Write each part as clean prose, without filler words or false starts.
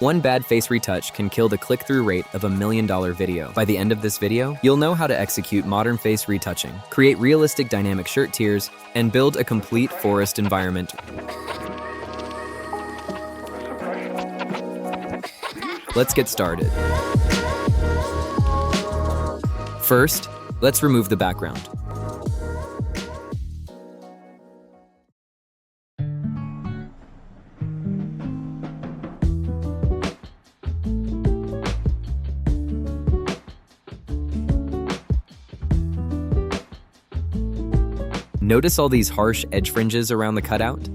One bad face retouch can kill the click-through rate of $1 million video. By the end of this video, you'll know how to execute modern face retouching, create realistic dynamic shirt tiers, and build a complete forest environment. Let's get started. First, let's remove the background. Notice all these harsh edge fringes around the cutout?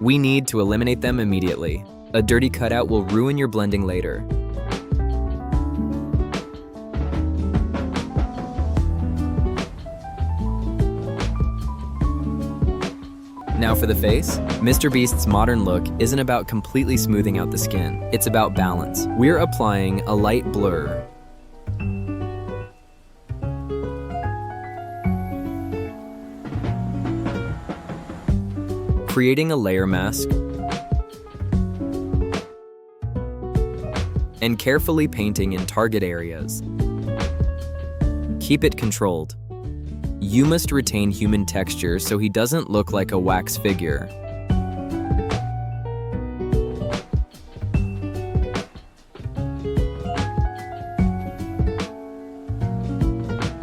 We need to eliminate them immediately. A dirty cutout will ruin your blending later. Now for the face. MrBeast's modern look isn't about completely smoothing out the skin. It's about balance. We're applying a light blur, creating a layer mask, and carefully painting in target areas. Keep it controlled. You must retain human texture so he doesn't look like a wax figure.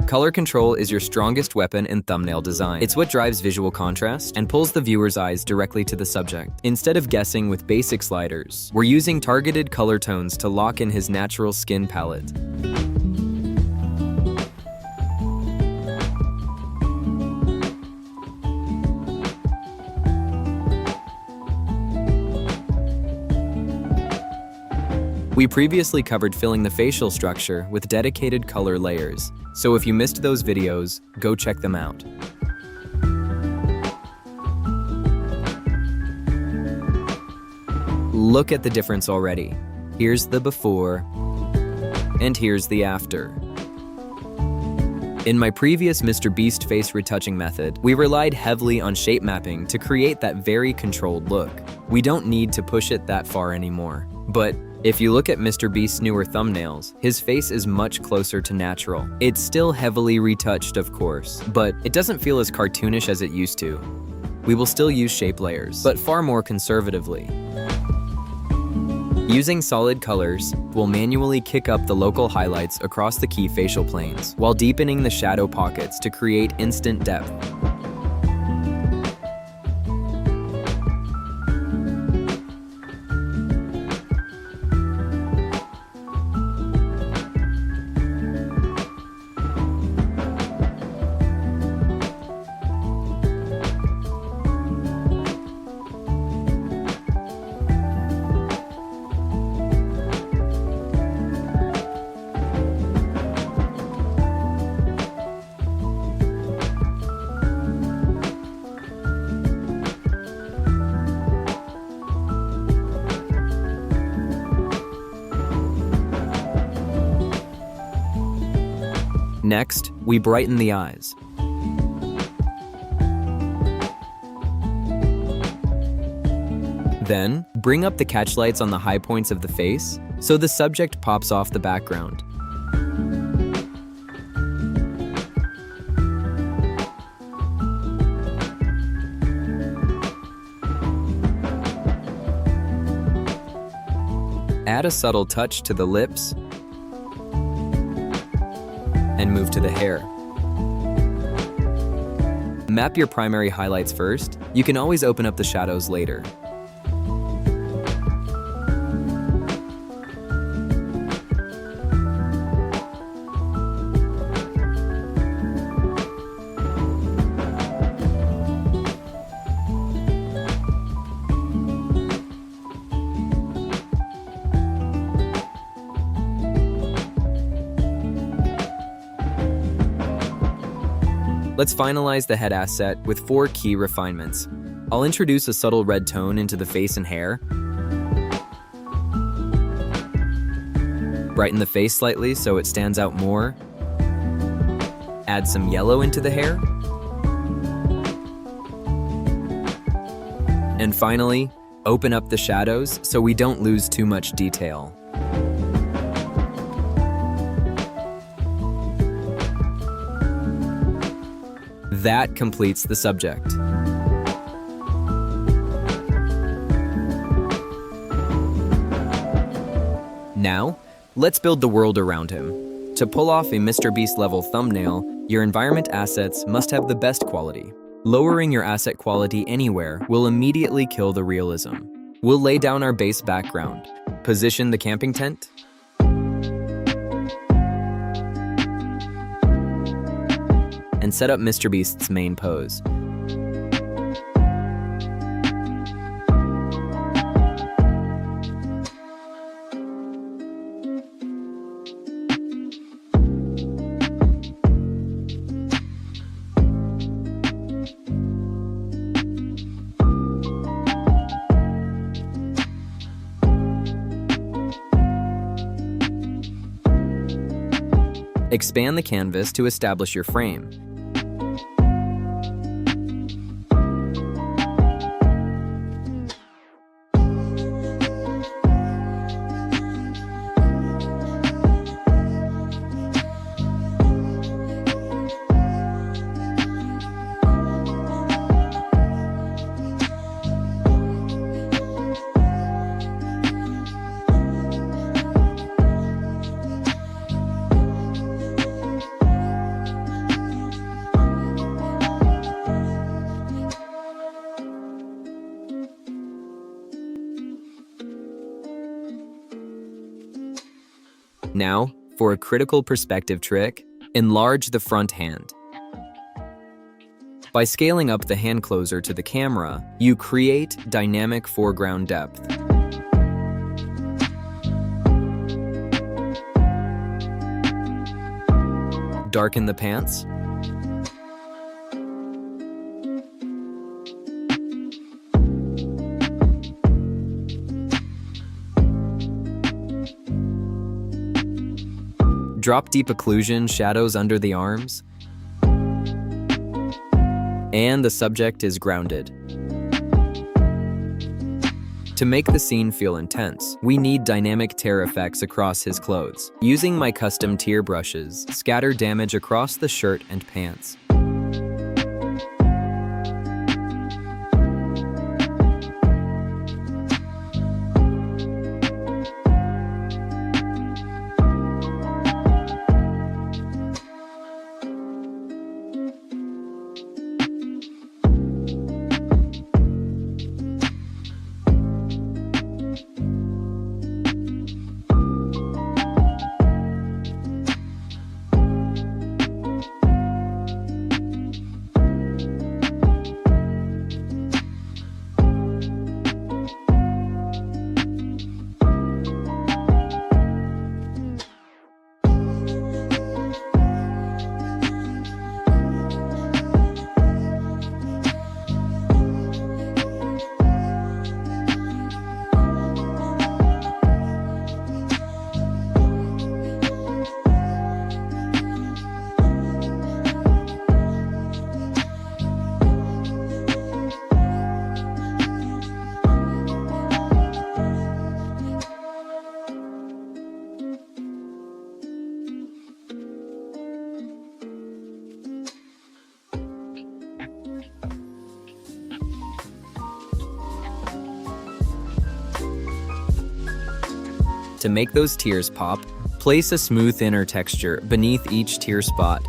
Color control is your strongest weapon in thumbnail design. It's what drives visual contrast and pulls the viewer's eyes directly to the subject. Instead of guessing with basic sliders, we're using targeted color tones to lock in his natural skin palette. We previously covered filling the facial structure with dedicated color layers, so if you missed those videos, go check them out. Look at the difference already. Here's the before, and here's the after. In my previous MrBeast face retouching method, we relied heavily on shape mapping to create that very controlled look. We don't need to push it that far anymore. But if you look at MrBeast's newer thumbnails, his face is much closer to natural. It's still heavily retouched, of course, but it doesn't feel as cartoonish as it used to. We will still use shape layers, but far more conservatively. Using solid colors, we'll manually kick up the local highlights across the key facial planes, while deepening the shadow pockets to create instant depth. Next, we brighten the eyes. Then, bring up the catch lights on the high points of the face so the subject pops off the background. Add a subtle touch to the lips and move to the hair. Map your primary highlights first. You can always open up the shadows later. Let's finalize the head asset with 4 key refinements. I'll introduce a subtle red tone into the face and hair, brighten the face slightly so it stands out more, add some yellow into the hair, And finally, open up the shadows so we don't lose too much detail. That completes the subject. Now, let's build the world around him. To pull off a MrBeast level thumbnail, your environment assets must have the best quality. Lowering your asset quality anywhere will immediately kill the realism. We'll lay down our base background, position the camping tent, and set up MrBeast's main pose. Expand the canvas to establish your frame. Now, for a critical perspective trick, enlarge the front hand. By scaling up the hand closer to the camera, you create dynamic foreground depth. Darken the pants. Drop deep occlusion shadows under the arms. And the subject is grounded. To make the scene feel intense, we need dynamic tear effects across his clothes. Using my custom tear brushes, scatter damage across the shirt and pants. To make those tears pop, place a smooth inner texture beneath each tear spot.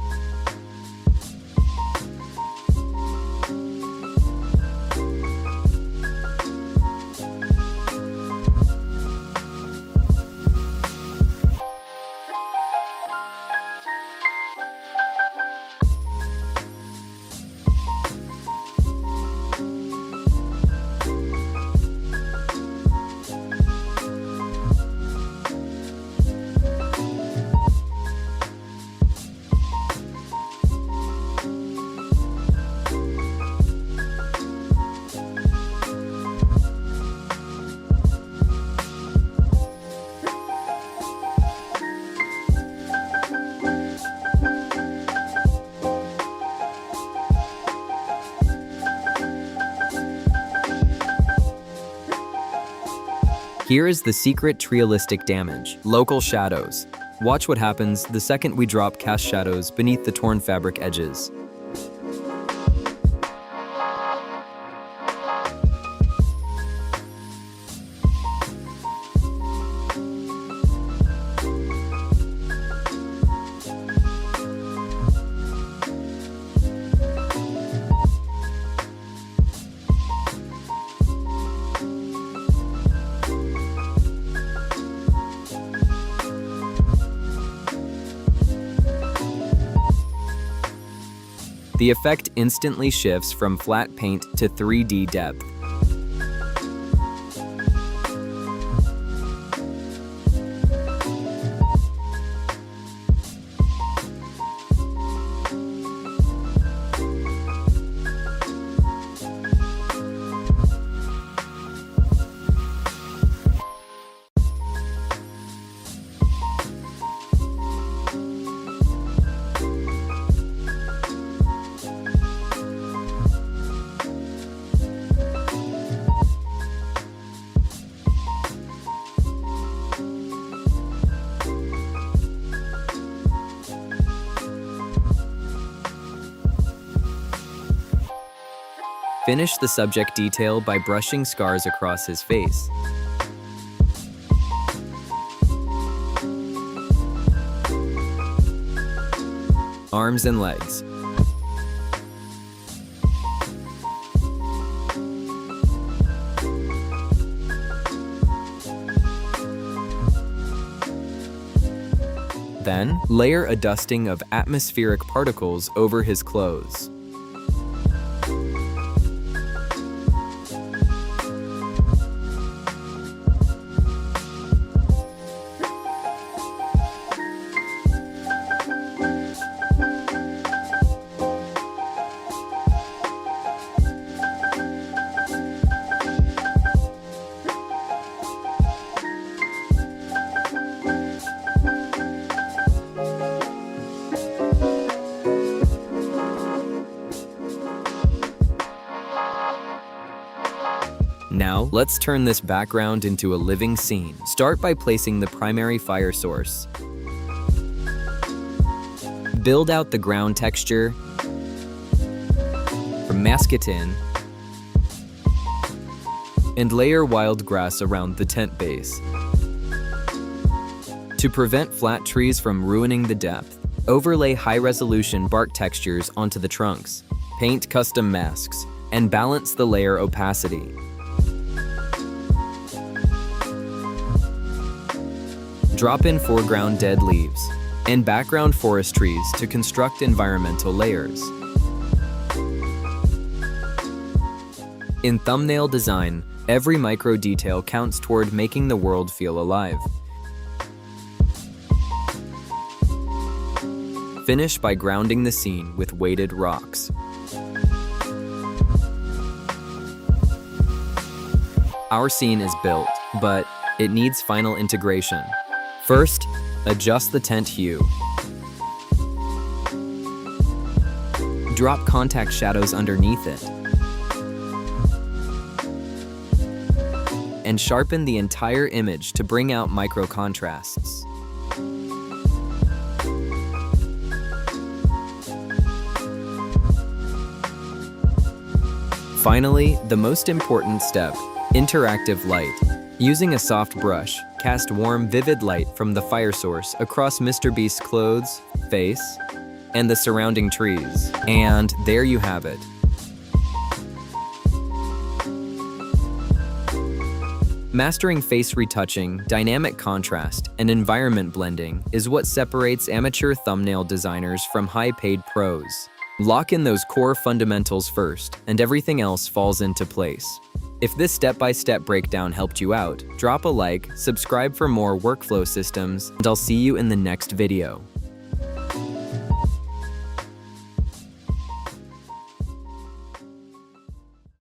Here is the secret realistic damage: local shadows. Watch what happens the second we drop cast shadows beneath the torn fabric edges. The effect instantly shifts from flat paint to 3D depth. Finish the subject detail by brushing scars across his face. Arms and legs. Then, layer a dusting of atmospheric particles over his clothes. Now, let's turn this background into a living scene. Start by placing the primary fire source. Build out the ground texture. Mask it in. And layer wild grass around the tent base. To prevent flat trees from ruining the depth, overlay high-resolution bark textures onto the trunks. Paint custom masks, and balance the layer opacity. Drop in foreground dead leaves and background forest trees to construct environmental layers. In thumbnail design, every micro detail counts toward making the world feel alive. Finish by grounding the scene with weighted rocks. Our scene is built, but it needs final integration. First, adjust the tent hue. Drop contact shadows underneath it. And sharpen the entire image to bring out micro contrasts. Finally, the most important step, interactive light. Using a soft brush, cast warm, vivid light from the fire source across MrBeast's clothes, face, and the surrounding trees. And there you have it. Mastering face retouching, dynamic contrast, and environment blending is what separates amateur thumbnail designers from high-paid pros. Lock in those core fundamentals first, and everything else falls into place. If this step-by-step breakdown helped you out, drop a like, subscribe for more workflow systems, and I'll see you in the next video.